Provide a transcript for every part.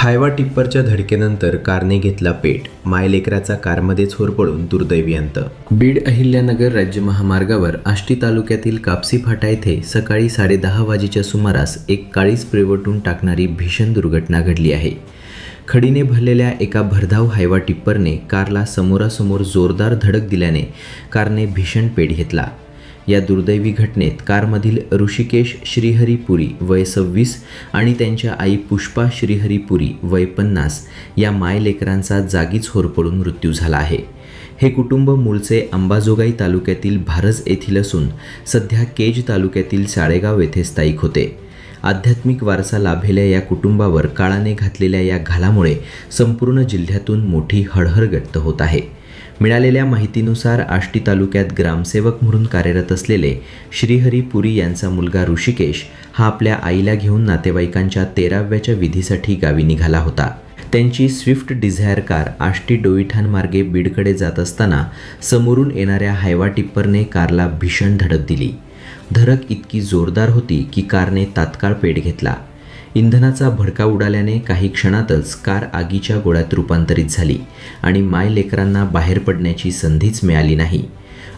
Hyva टिप्परच्या धडकेनंतर कारने घेतला पेट, मायलेकराचा कारमध्येच होरपळून दुर्दैवी अंत. बीड अहिल्यानगर राज्य महामार्गावर आष्टी तालुक्यातील कापसी फाटा येथे सकाळी 10:30 वाजेच्या सुमारास एक काळी स्प्रेवटून टाकणारी भीषण दुर्घटना घडली आहे. खडीने भरलेल्या एका भरधाव हायवा टिप्परने कारला समोरासमोर जोरदार धडक दिल्याने कारने भीषण पेट घेतला. या दुर्दैवी घटनेत कारमधील ऋषिकेश श्रीहरी पुरी वय 26 आणि त्यांच्या आई पुष्पा श्रीहरी पुरी वय 50 या मायलेकरांचा जागीच होरपळून मृत्यू झाला आहे. हे कुटुंब मूळचे अंबाजोगाई तालुक्यातील भारज येथील असून सध्या केज तालुक्यातील साळेगाव येथे स्थायिक होते. आध्यात्मिक वारसा लाभलेल्या या कुटुंबावर काळाने घातलेल्या या घालामुळे संपूर्ण जिल्ह्यातून मोठी हळहळ व्यक्त होत आहे. मिळालेल्या माहितीनुसार आष्टी तालुक्यात ग्रामसेवक म्हणून कार्यरत असलेले श्रीहरी पुरी यांचा मुलगा ऋषिकेश हा आपल्या आईला घेऊन नातेवाईकांच्या 13व्याच्या विधीसाठी गावी निघाला होता. त्यांची स्विफ्ट डिझायर कार आष्टी डोईठाण मार्गे बीडकडे जात असताना समोरून येणाऱ्या हायवा टिप्परने कारला भीषण धडक दिली. धडक इतकी जोरदार होती की कारने तात्काळ पेट घेतला. इंधनाचा भडका उडाल्याने काही क्षणातच कार आगीच्या गोळ्यात रूपांतरित झाली आणि मायलेकरांना बाहेर पडण्याची संधीच मिळाली नाही.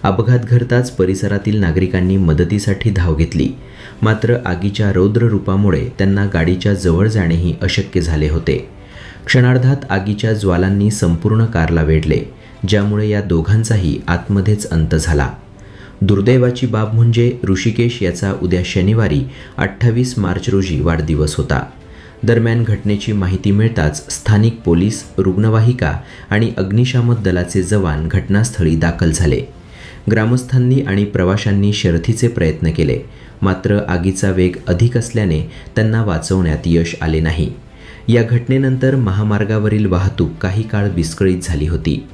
अपघात घडताच परिसरातील नागरिकांनी मदतीसाठी धाव घेतली, मात्र आगीच्या रौद्र रूपामुळे त्यांना गाडीच्या जवळ जाणेही अशक्य झाले होते. क्षणार्धात आगीच्या ज्वालांनी संपूर्ण कारला वेढले, ज्यामुळे या दोघांचाही आतमध्येच अंत झाला. दुर्दैवाची बाब म्हणजे ऋषिकेश याचा उद्या शनिवारी 28 मार्च रोजी वाढदिवस होता. दरम्यान घटनेची माहिती मिळताच स्थानिक पोलीस, रुग्णवाहिका आणि अग्निशामक दलाचे जवान घटनास्थळी दाखल झाले. ग्रामस्थांनी आणि प्रवाशांनी शर्थीचे प्रयत्न केले, मात्र आगीचा वेग अधिक असल्याने त्यांना वाचवण्यात यश आले नाही. या घटनेनंतर महामार्गावरील वाहतूक काही काळ विस्कळीत झाली होती.